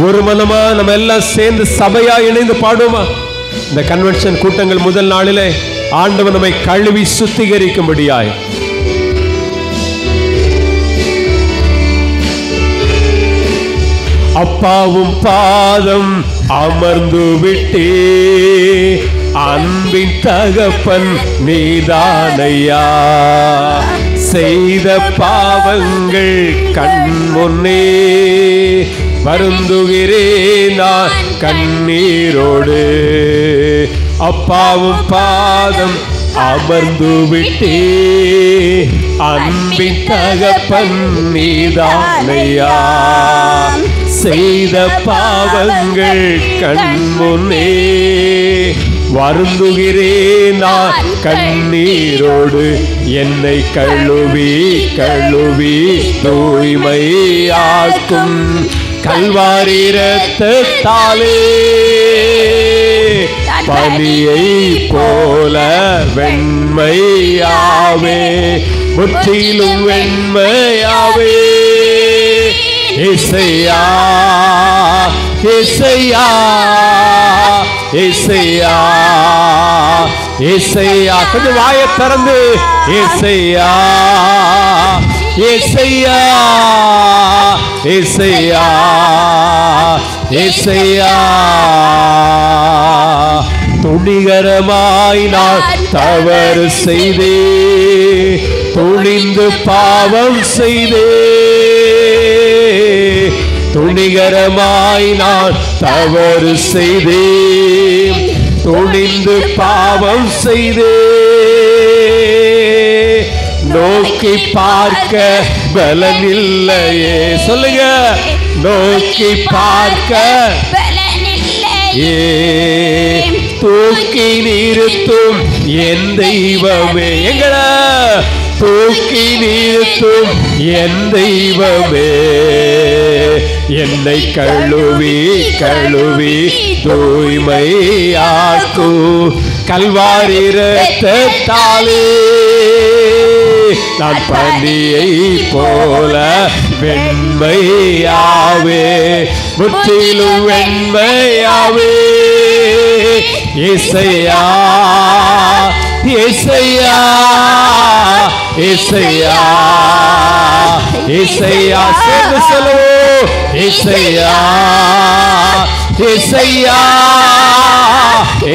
ஒரு மனமா நம்ம எல்லாம் சேர்ந்து சபையா இணைந்து பாடுவோமா? இந்த கன்வென்ஷன் கூட்டங்கள் முதல் நாளிலே ஆண்டவர் நம்மை கழுவி சுத்திகரிக்கும்படியாய் அப்பாவும் பாதம் அமர்ந்து விட்டே, அன்பின் தகப்பன் நீதானையா, செய்த பாவங்கள் கண் முன்னே வருந்துகிறேன் நான் கண்ணீரோடு. அப்பாவும் பாதம் அமர்ந்து விட்டே, அன்பின் தகப்பன் நீதானையா, செய்த பாவங்கள் கண் முன்னே வருந்துகிறேன் நான் கண்ணீரோடு. என்னை கழுவி கழுவி தூய்மையாக்கும் கல்வாரி இரத்தத்தாலே, பனியை போல வெண்மையாவே, முற்றிலும் வெண்மையாவே. இசையா இசையா இசையா இசையா, கொஞ்சம் வாயை திறந்து இசையா இசையா இசையா இசையா. துணிகரமாய் நான் தவறு செய்தே, துணிந்து பாவம் செய்தே, துணிகரமாய் நான் தவறு செய்தே, துணிந்து பாவம் செய்தே. நோக்கி பார்க்க பலன் இல்லையே, சொல்லுங்க. நோக்கி பார்க்க ஏ தூக்கி நிறுத்தும் என் தெய்வமே, எங்கள தூக்கி நிறுத்தும் என் தெய்வமே, என்னை கழுவி கழுவி தூய்மையாக்கு கல்வாரி இரத்தத்தாலே. நான் பனியை போல வெண்மையாவே, முற்றிலும் வெண்மையாவே. இசையா இசையா இசையா இசையா, சேர்ந்து சொல்லுவோம். இசையா இசையா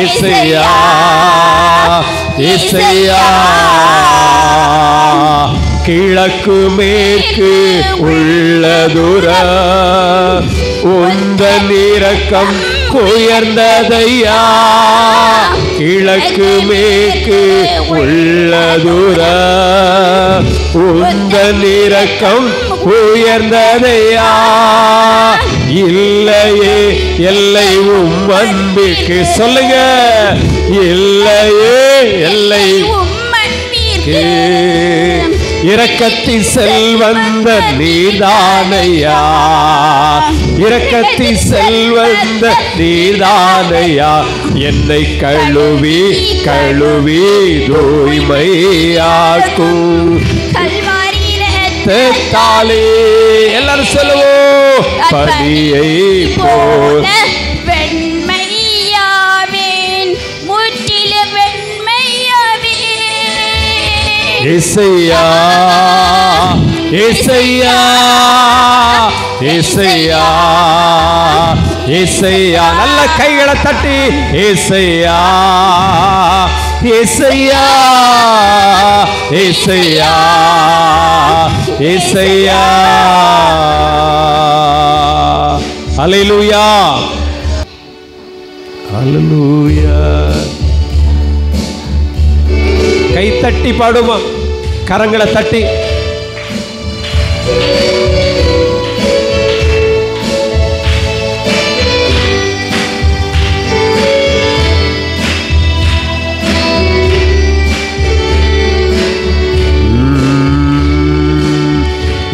இசையா இசையா. கிழக்கு மேற்கு உள்ள தூரம் உந்தன் இரக்கம் உயர்ந்ததையா, கிழக்கு மேற்கு உள்ள தூரம் உந்தன் இரக்கம் உயர்ந்ததையா. இல்லையே எல்லை உம் அன்பிற்கு, சொல்லுங்க. இல்லையே எல்லை இரக்கத்தின் செல்வந்த நீதானையா, இரக்கத்தின் செல்வந்த நீதானையா. என்னை கழுவி கழுவி தூய்மையாக்கும் கல்வாரி இரத்தத்தாலே. எல்லாரும் சொல்லுவோம். பனியை போல வெண்மையாவேன், முற்றிலும் வெண்மையாவேன். இசையா இசையா இசையா இசையா. நல்ல கைகளை தட்டி இசையா இசையா இசையா இசையா. ஹல்லேலூயா ஹல்லேலூயா. கை தட்டி பாடுமா, கரங்களை தட்டி.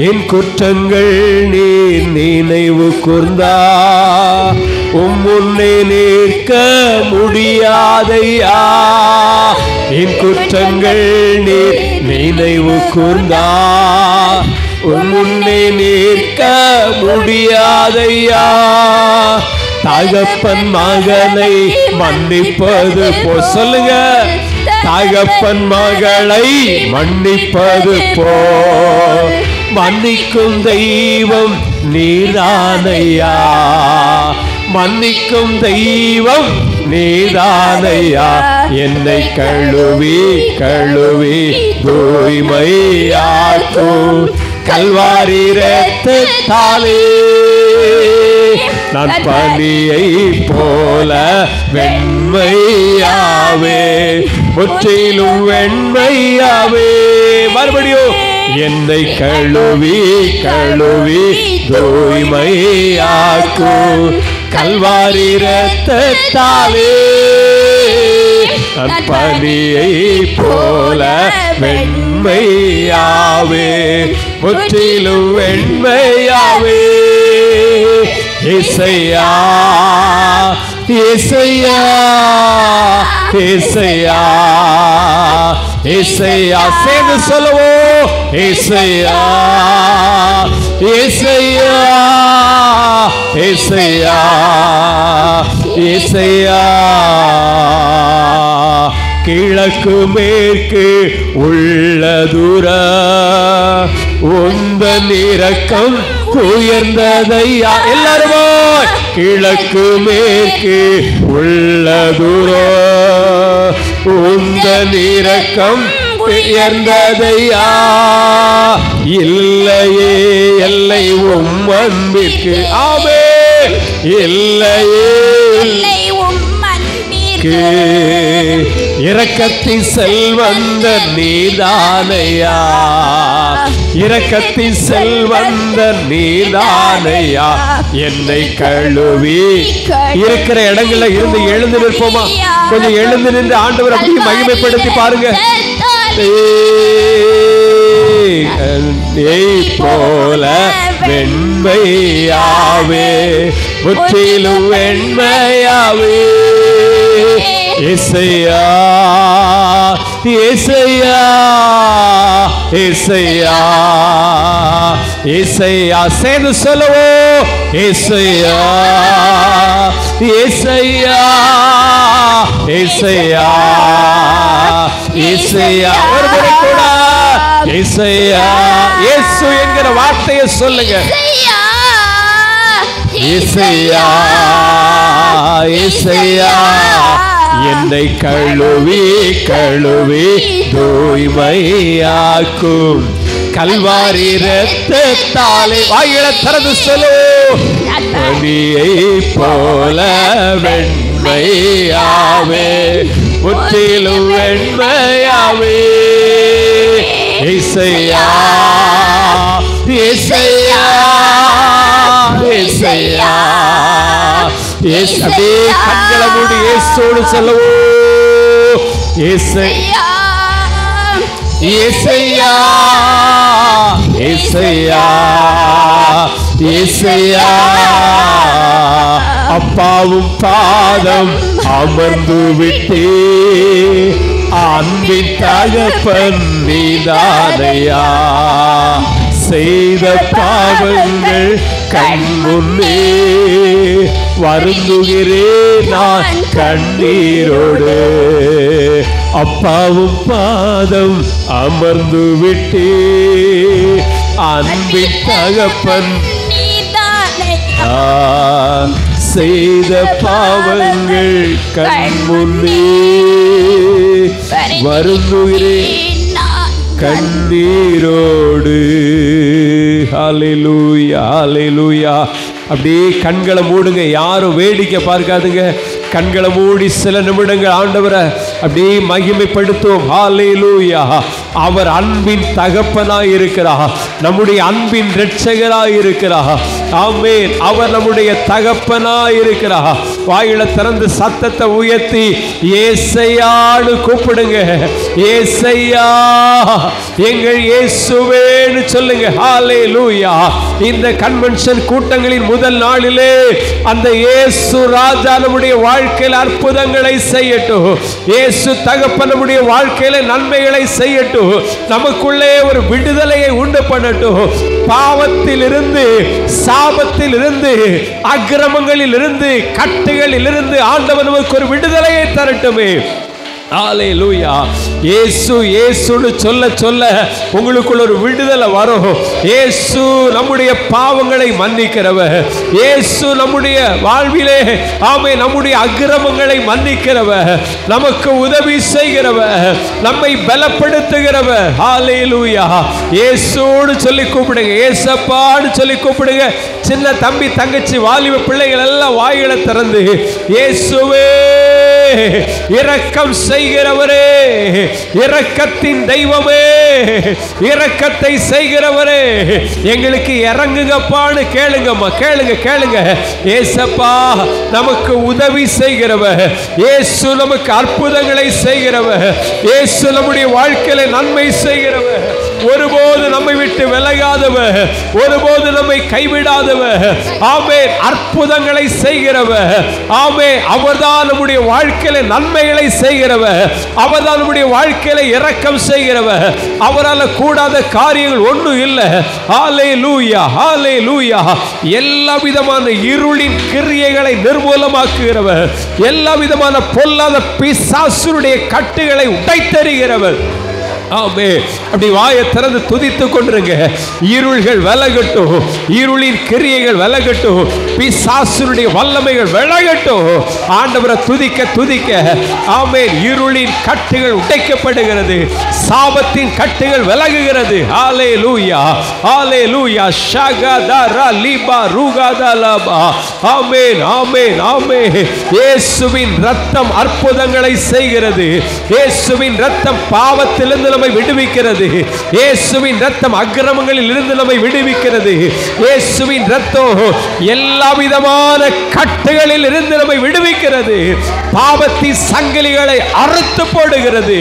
என் குற்றங்கள் நீர் நினைவு கூர்ந்தா, முன்னே நிற்க முடியாதையா. என் குற்றங்கள் நீர் நினைவு கூர்ந்தா, உன் முன்னே நிற்க முடியாதையா. தகப்பன் மகனை மன்னிப்பது போ, சொல்லுங்க, தகப்பன் மகளை மன்னிப்பது போ மன்னிக்கும் தெய்வம் நீதானையா. மன்னிக்கும் தெய்வம் நீதானையா. என்னை கழுவி கழுவி தூய்மையாக்கும் கல்வாரி இரத்தத்தாலே நான் பனியை போல வெண்மையாவே, முற்றிலும் வெண்மையாவே. மறுபடியும் என்னை கழுவி கழுவி தூய்மையாக்கும் கல்வாரி இரத்தத்தாலே நான் பனியை போல வெண்மையாவே, முற்றிலும் வெண்மையாவே. இசையா இசையா இசையா இசையா, சேர்ந்து சொல்லுவோம். இசையா இசையா இசையா இசையா. கிழக்கு மேற்கு உள்ள தூர உந்தன் இரக்கம் உயர்ந்ததையா. எல்லாருமோ கிழக்கு மேற்கு உள்ள தூர உந்தன் இரக்கம் உயர்ந்ததையா. இல்லையே எல்லை உம் அன்பிற்கு. ஆமென். இல்லையே இரக்கத்தின் செல்வந்த நீதானையா. இரக்கத்தின் செல்வந்த நீதானையா. என்னை கழுவி இருக்கிற இடங்கள்ல இருந்து எழுந்து நிற்போமா? கொஞ்சம் எழுந்து நின்று ஆண்டவர் அப்படியே மகிமைப்படுத்தி பாருங்க. போல வெண்மையாவே, முற்றிலும் வெண்மையாவே. இசையா இசையா இசையா இசையா, சேர்ந்து சொல்லுவோம். இசையா இசையா இசையா இசையா. ஒரு முறை கூட இசையா. இயேசு என்கிற வார்த்தையை சொல்லுங்க. இசையா இசையா. என்னை கழுவி கழுவி தூய்மையாக்கும் கல்வாரி இரத்தத்தாலே. வாயில திறந்து சொல்லு. பனியை போல வெண்மையாவே, முற்றிலும் வெண்மையாவே. இசையா இசையா இசையா. அப்படியே கண்களை மூடி இயேசுவோடு சொல்லுவோம். இசையா இசையா இசையா இசையா. அப்பாவும் பாதம் அமர்ந்து விட்டே அன்பின் தகப்பன் நீதானையா. செய்த பாவங்கள் கண் முன்னே வருந்துகிறேன் நான் கண்ணீரோடு. அப்பாவும் பாதம் அமர்ந்து விட்டே அன்பின் தகப்பன் செய்த பாவங்கள் கண் முன்னே வருந்துகிறேன் கண்ணீரோடு. ஹல்லேலூயா ஹல்லேலூயா. அப்படியே கண்களை மூடுங்க, யாரும் வேடிக்கை பார்க்காதுங்க. கண்களை மூடி சில நிமிடங்கள் ஆண்டவரை அப்படியே மகிமைப்படுத்துவோம். ஹல்லேலூயா. அவர் அன்பின் தகப்பனாய் இருக்கிறார், நம்முடைய அன்பின் இரட்சகராய் இருக்கிறார். ஆமென். அவர் நம்முடைய தகப்பனாய் இருக்கிறார். வாயில திறந்து சத்தத்தை உயர்த்தி ஏசையான்னு கூப்பிடுங்க. ஏசையா, எங்கள் இயேசுவேன்னு சொல்லுங்க. ஹல்லேலூயா. இந்த கன்வென்ஷன் கூட்டங்களின் முதல் நாளிலே அந்த இயேசு ராஜா நம்முடைய வாழ்க்கையில் அற்புதங்களை செய்யட்டும். இயேசு தகப்பன் நம்முடைய வாழ்க்கையில நன்மைகளை செய்யட்டும். நமக்குள்ளே ஒரு விடுதலையை உண்டு பண்ணட்டும். பாவத்தில் இருந்து, சாபத்தில் இருந்து, அக்கிரமங்களில் இருந்து, கட்டுகளில் இருந்து ஆண்டவர் நமக்கு ஒரு விடுதலையை தரட்டுமே. ஹல்லேலூயா. இயேசு இயேசுன்னு சொல்ல சொல்ல உங்களுக்குள்ள ஒரு விடுதலை வரும். இயேசு நம்முடைய பாவங்களை மன்னிக்கிறவர். இயேசு நம்முடைய வாழ்விலே நம்முடைய அக்கிரமங்களை மன்னிக்கிறவர், நமக்கு உதவி செய்கிறவர், நம்மை பலப்படுத்துகிறவர். ஹல்லேலூயா. இயேசுன்னு சொல்லி கூப்பிடுங்க. ஏசப்பான்னு சொல்லி கூப்பிடுங்க. சின்ன தம்பி, தங்கச்சி, வாலிப பிள்ளைகள் எல்லாம் வாய்களை திறந்து இயேசுவே, இரக்கம் செய்கிறவரே, இரக்கத்தின் தெய்வமே, இரக்கத்தை செய்கிறவரே, எங்களுக்கு இறங்குங்கப்பான்னு கேளுங்கம்மா. கேளுங்க கேளுங்க. ஏசப்பா நமக்கு உதவி செய்கிறவர். இயேசு நமக்கு அற்புதங்களை செய்கிறவர். இயேசு நம்முடைய வாழ்க்கையில நன்மை செய்கிறவர். ஒருபோது நம்மை விட்டு விலகாதவர், ஒருபோது நம்மை கைவிடாதவர். ஆமென். அற்புதங்களை செய்கிறவர். ஆமென். அவர்தான் நம்முடைய வாழ்க்கையில நன்மைகளை செய்கிறவர். அவர்தான் நம்முடைய வாழ்க்கையில இரக்கம் செய்கிறவர். அவரால் கூடாத காரியங்கள் ஒன்றும் இல்லை. ஹல்லேலூயா. ஹல்லேலூயா. எல்லா விதமான இருளின் கிரியைகளை நிர்மூலமாக்குகிறவர். எல்லா விதமான பொல்லாத பிசாசுடைய கட்டுகளை உடைத்தெறிகிறவர். ஆமென். அப்படி வாயை திறந்து துதித்துக் கொண்டிருங்க. இருள்கள் விலகட்டும், இருளின் கிரியைகள் விலகட்டும், பிசாசுடைய வல்லமைகள் விலகட்டும். ஆண்டவரை துதிக்க துதிக்க ஆமென், இருளின் கட்டுகள் உடைக்கப்படுகிறது, சாபத்தின் கட்டுகள் விலகுகிறது. ஹல்லேலூயா. ஹல்லேலூயா. ஷகதரா லிபா ருகதலபா. ஆமென். ஆமென். ஆமென். இயேசுவின் இரத்தம் அற்புதங்களை செய்கிறது. இயேசுவின் இரத்தம் பாவத்திலிருந்து நம்மை விடுவிக்கிறது. இயேசுவின் இரத்தம் அக்கிரமங்களில் இருந்து நம்மை விடுவிக்கிறது. இயேசுவின் இரத்தம் எல்லா விதமான கட்டுகளில் இருந்து நம்மை விடுவிக்கிறது. பாவத்தின் சங்கிலிகளை அறுத்து போடுகிறது.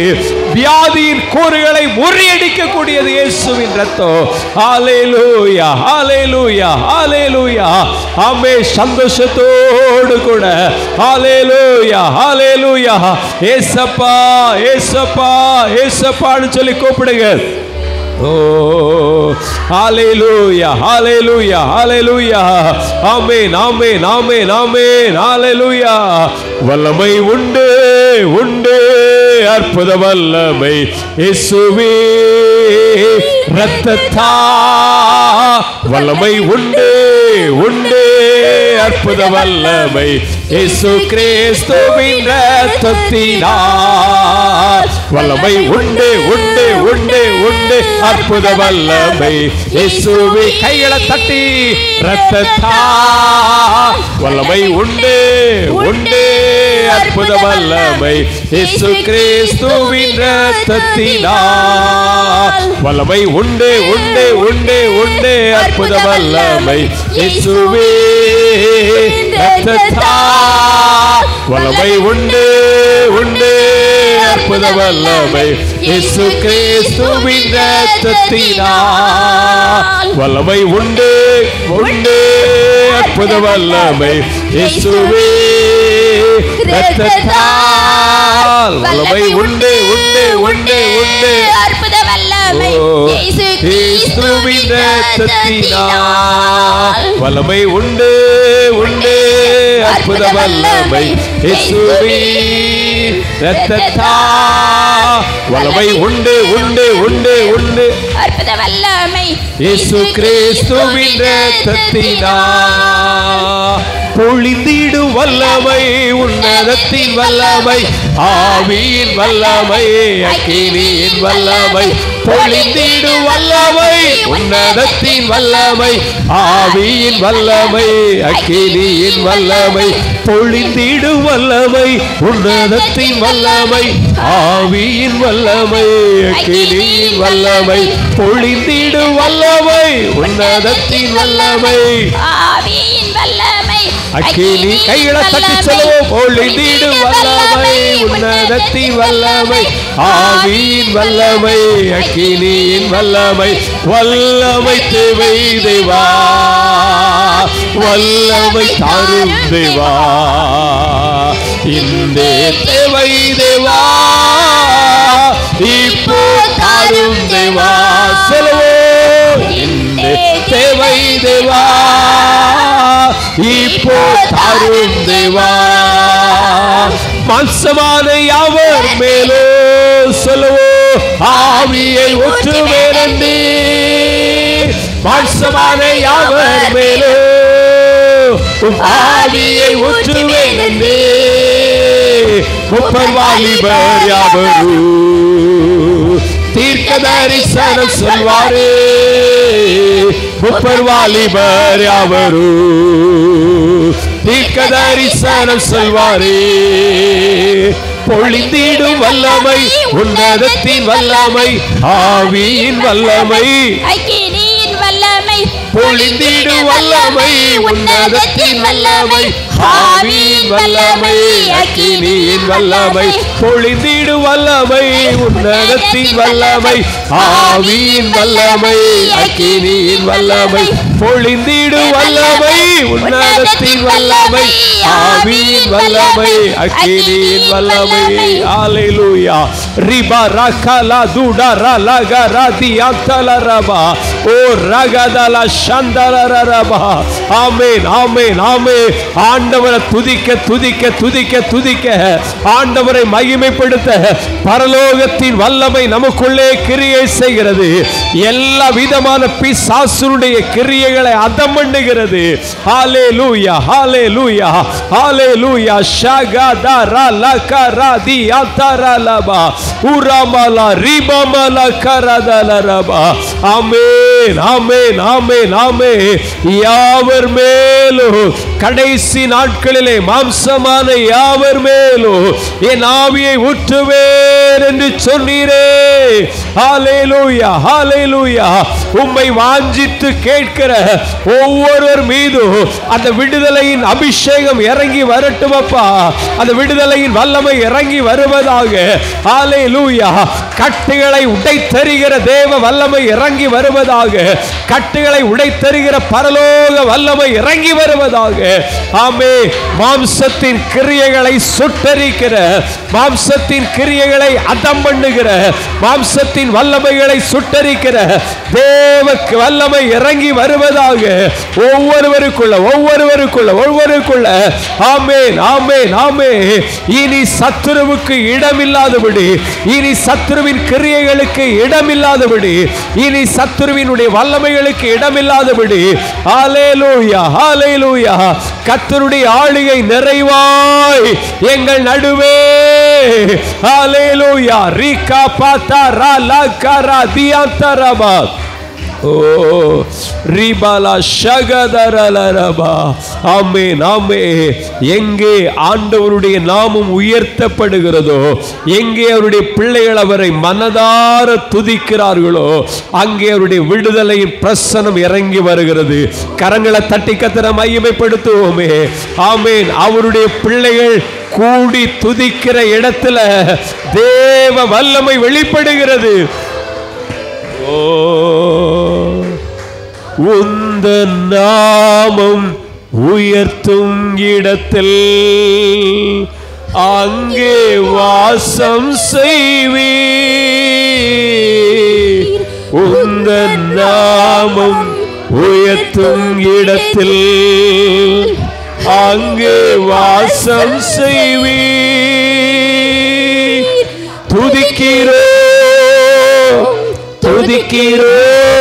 வியாதியின் கூறுகளை முறியடிக்கக்கூடியது இயேசுவின் இரத்தம். ஹல்லேலூயா. ஹல்லேலூயா. ஹல்லேலூயா. ஆமென். சந்தோஷத்தோடு கூட ஹல்லேலூயா. ஹல்லேலூயா. ஏசப்பா, ஏசப்பா, ஏசப்பான்னு சொல்லி கூப்பிடுங்க. ஓ ஹல்லேலூயா. ஹல்லேலூயா. ஹல்லேலூயா. ஆமென். ஆமென். ஆமென். ஆமென். ஹல்லேலூயா. வல்லமை உண்டு, உண்டு, அற்புத வல்லமை இயேசுவே இரத்தத்தா. வல்லமை உண்டு, உண்டு, அற்புத வல்லமை இயேசு கிறிஸ்துவின் இரத்தத்தினால். வல்லமை உண்டு, உண்டு, உண்டு, உண்டு, அற்புத வல்லமை இயேசுவே. கைகளை தட்டி இரத்தத்தா. வல்லமை உண்டு, உண்டு, அற்புத வல்லமை இயேசு கிறிஸ்துவின் இரத்தத்தினால். வல்லமை உண்டு, உண்டு, உண்டு, உண்டு, அற்புத வல்லமை இயேசுவே இரத்தத்தால். வல்லமை உண்டு, உண்டு, அற்புத வல்லமை இயேசு கிறிஸ்துவின் இரத்தத்தினால். வல்லமை உண்டு, உண்டு, அற்புத வல்லமை இயேசுவே இரத்தத்தால். வல்லமை உண்டு, உண்டு, உண்டு, உண்டு, அற்புத வல்லமை இயேசு கிறிஸ்துவின் இரத்தத்தினால். வல்லமை உண்டு, உண்டு, அற்புத வல்லமை இயேசுவே இரத்தத்தால். வல்லமை உண்டு, உண்டு, உண்டு, உண்டு, அற்புத வல்லமை இயேசு கிறிஸ்துவின் இரத்தத்தினால். பொழிந்திடும் வல்லமை, உன்னதத்தின் வல்லமை, ஆவியின் வல்லமை, அக்கினியின் வல்லமை. பொழிந்திடும் வல்லமை, உன்னதத்தின் வல்லமை, ஆவியின் வல்லமை, அக்கினியின் வல்லமை. பொழிந்திடும் வல்லமை, உன்னதத்தின் வல்லமை, ஆவியின் வல்லமை, அக்கினியின் வல்லமை. பொழிந்திடும் வல்லமை, உன்னதத்தின் வல்லமை, ஆவியின் வல்லமை, அக்கினி. கைகளை தட்டி சொல்லுவோம். பொழிந்திடும் வல்லமை, உன்னதத்தின் வல்லமை, ஆவியின் வல்லமை, அக்கினியின் வல்லமை, வல்லமை தேவை தேவா, வல்லமை தாரும் தேவா, இந்த தேவை தேவா, இப்போ தாரும் தேவா. சொல்லுவோம். இந்த தேவை தேவா, இப்போ தாரும் தேவா. மாம்சமான யாவர் மேலோ சொல்லுவோம். ஆவியை ஊற்றுவேனே. மாம்சமான யாவர் மேலோ ஆவியை ஊற்றுவேனே. முப்பர்வாலிபர் யாவரு தீர்க்க தரிசனம் சொல்வாரே. முப்பர்வாலிபர் யாவரு தீர்க்க தரிசனம் சொல்வாரே. பொழிந்திடும் வல்லமை, உன்னதத்தின் வல்லமை, ஆவியின் வல்லமை, அக்கினியின் வல்லமை, பொழிந்திடும் வல்லமை, உன்னதத்தின் வல்லமை, ஆவியின் வல்லமை, அக்கினியின் வல்லமை, பொழிந்திடும் வல்லமை, உன்னதத்தின் வல்லமை, ஆவியின் வல்லமை, அக்கினியின் வல்லமை, பொழிந்திடும் வல்லமை, உன்னதத்தின் வல்லமை, ஆவியின் வல்லமை, அக்கினியின் வல்லமை. ஹalleluya. ரிபா ரகலா துடரா லகரா தியந்தலரபா ஓ ரகதல சந்தலரபா. ஆமென் ஆமென் ஆமென். ஆண்டவரை துதிக்க துதிக்க துதிக்க துதிக்க, ஆண்டவரை மகிமைப்படுத்த பரலோகத்தின் வல்லமை நமக்குள்ளே கிரியை செய்கிறது. எல்லா விதமான பிசாசுடைய கிரியைகளை அதம் பண்ணுகிறது. ஹalleluya ஹalleluya ஹalleluya. ஷகதரா லகரா தியந்தரலபா உரமலா ரிபமலா கரதலரபா. ஆமென் ஆமென் ஆமென் ஆமென். யாவர் மேலும் கடைசி நாட்களிலே மாம்சமான யாவர் மேலும் என் ஆவியை ஊற்றுவேன் என்று சொன்னீரே. ஹalleluya ஹalleluya. உம்மை வாஞ்சித்து கேட்கிற ஒவ்வொருவர் மீதும் அந்த விடுதலையின் அபிஷேகம் இறங்கி வரட்டும் அப்பா. அந்த விடுதலையின் வல்லமை இறங்கி வருவதாக. ஹalleluya. கட்டுகளை உடைத்தெறிகிற தேவ வல்லமை இறங்கி வருவதாக. கட்டுகளை உடைத்தெறிகிற பரலோக வல்லமை இறங்கி வருவதாக. ஆமென். மாம்சத்தின் கிரியைகளை சுட்டெரிக்கிற, மாம்சத்தின் கிரியைகளை அதம் பண்ணுகிற, மாம்சத்தின் வல்லமைகளை சுட்டெரிக்கிற தேவ வல்லமை இறங்கி வருவதாக. ஒவ்வொருவருக்குள்ள ஒவ்வொருவருக்குள்ள ஒவ்வொருவருக்குள்ள. ஆமென் ஆமென் ஆமென். இனி சத்துருவுக்கு இடமில்லாதபடி, இனி சத்துருவின் கிரியைகளுக்கு இடமில்லாதபடி, இனி சத்துருவினுடைய வல்லமைகளுக்கு இடமில்லாதபடி. ஹalleluya ஹalleluya. கர்த்தருடைய ஆளுகை நிறைவாய் எங்கள் நடுவே. ஹalleluya. ரிகா பாதரா லகரா தியந்தரபா ஓ ரிபலா ஷகதரலரபா. ஆமென் ஆமென். எங்கே ஆண்டவருடைய நாமம் உயர்த்தப்படுகிறதோ, எங்கே அவருடைய பிள்ளைகள் அவரை மனதார துதிக்கிறார்களோ, அங்கே அவருடைய விடுதலையின் பிரசனம் இறங்கி வருகிறது. கரங்களை தட்டி கர்த்தரை மகிமைப்படுத்துவோமே. ஆமென். அவருடைய பிள்ளைகள் கூடி துதிக்கிற இடத்துல தேவ வல்லமை வெளிப்படுகிறது. உந்த நாமம் உயர்த்தும் இடத்தில் அங்கே வாசம் செய்வீர். உந்த நாமம் உயர்த்தும் இடத்தில் அங்கே வாசம் செய்வீர். துதிக்கிறோம் துதிக்கிறோம்,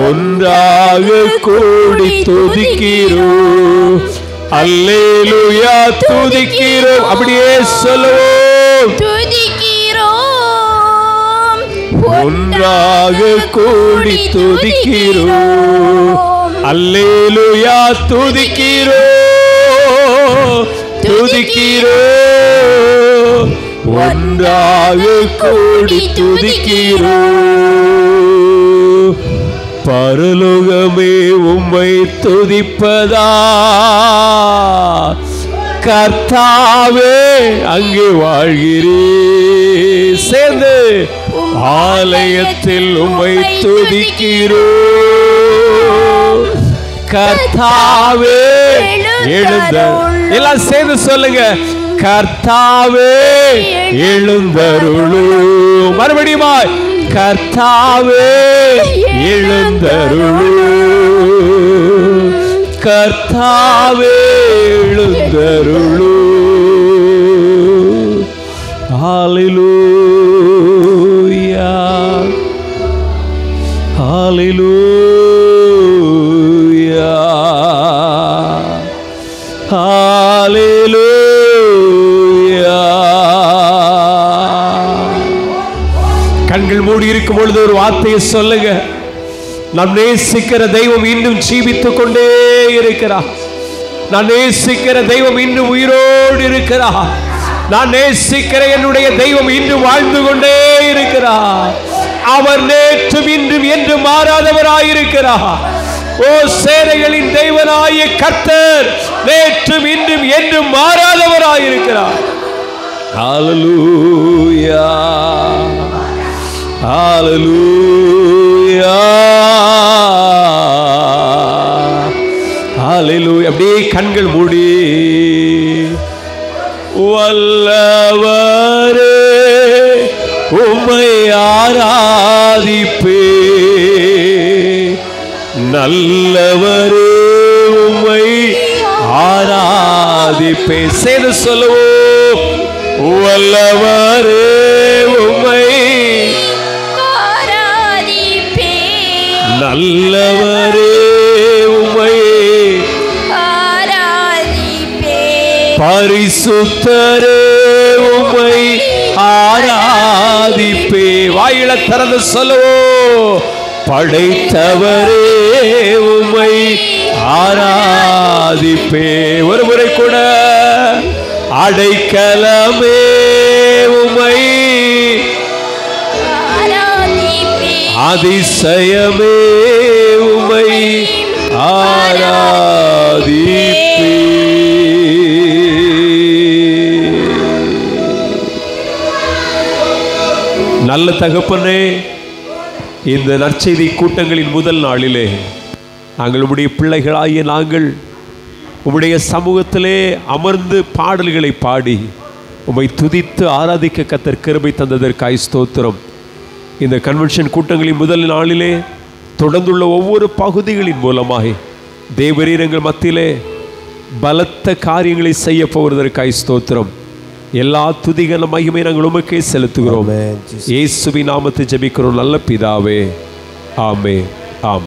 ஒன்றாக கூடி துதிக்கிறோம். அல்லேலூயா துதிக்கிறோம். அப்படியே சொல்லுவோம். துதிக்கிறோம், ஒன்றாக கூடி துதிக்கிறோம். அல்லேலூயா துதிக்கிறோம் துதிக்கிறோம், ஒன்றாக கூடி துதிக்கிறோம். பரலோகமே உம்மை துதிப்பதா, கர்த்தாவே அங்கே வாழ்கிறீர். சேர்ந்து ஆலயத்தில் உம்மை துதிக்கிறோம், கர்த்தாவே எழுந்தருள். எல்லாம் சேர்ந்து சொல்லுங்க, கர்த்தாவே எழுந்தருளும். மறுபடியும் கர்த்தாவே எழுந்தருளும், கர்த்தாவே எழுந்தருளும். ஹல்லேலூயா, ஹல்லேலூயா, ஹல்லேலூயா. கண்கள் மூடி இருக்கும் பொழுது ஒரு வார்த்தையை சொல்லுங்க. நாம் நேசிக்கிற தெய்வம் இன்னும் ஜீவித்துக் கொண்டே இருக்கிறார். நான் நேசிக்கிற தெய்வம் இன்னும் உயிரோடு இருக்கிறார். நான் நேசிக்கிற என்னுடைய தெய்வம் இன்னும் வாழ்ந்து கொண்டே இருக்கிறார். அவர் நேற்றும் இன்றும் என்று மாறாதவராயிருக்கிறார். ஓ சேனைகளின் தெய்வனாகிய கர்த்தர் நேற்றும் இன்றும் என்றும் மாறாதவராயிருக்கிறார். ஹல்லேலூயா, ஹல்லேலூயா, ஹல்லேலூயா. அப்படியே கண்கள் மூடி, வல்லவரே உம்மை ஆராதிப்பே, நல்லவரே உம்மை ஆராதிப்பே. சேர்ந்து சொல்லுவோம், வல்லவரே உம்மை ஆராதிப்பே, நல்லவரே உம்மை ஆராதிப்பே, பரிசுத்தரே உம்மை ஆராதிப்பே. வாயில திறந்து சொல்லுவோம், படைத்தவரே உம்மை ஆராதிப்பே. ஒரு முறை கூட, அடைக்கலமே உம்மை ஆராதிப்பே, அதிசயமே உம்மை ஆராதிப்பே. நல்ல தகப்பனே, இந்த நற்செய்தி கூட்டங்களின் முதல் நாளிலே நாங்கள் உம்முடைய பிள்ளைகளாகிய நாங்கள் உம்முடைய சமூகத்திலே அமர்ந்து பாடல்களை பாடி உம்மை துதித்து ஆராதிக்க கர்த்தர் கிருபை தந்ததற்காய் ஸ்தோத்திரம். இந்த கன்வென்ஷன் கூட்டங்களின் முதல் நாளிலே தொடர்ந்துள்ள ஒவ்வொரு பகுதிகளின் மூலமாக தேவரீர் எங்கள் மத்தியிலே பலத்த காரியங்களை செய்ய போவதற்காய் ஸ்தோத்திரம். எல்லா துதிகன மகிமை நாங்கள் உமக்கே செலுத்துகிறோம். இயேசுவின் நாமத்தில் ஜெபிக்கிறோம் நல்ல பிதாவே, ஆமென்.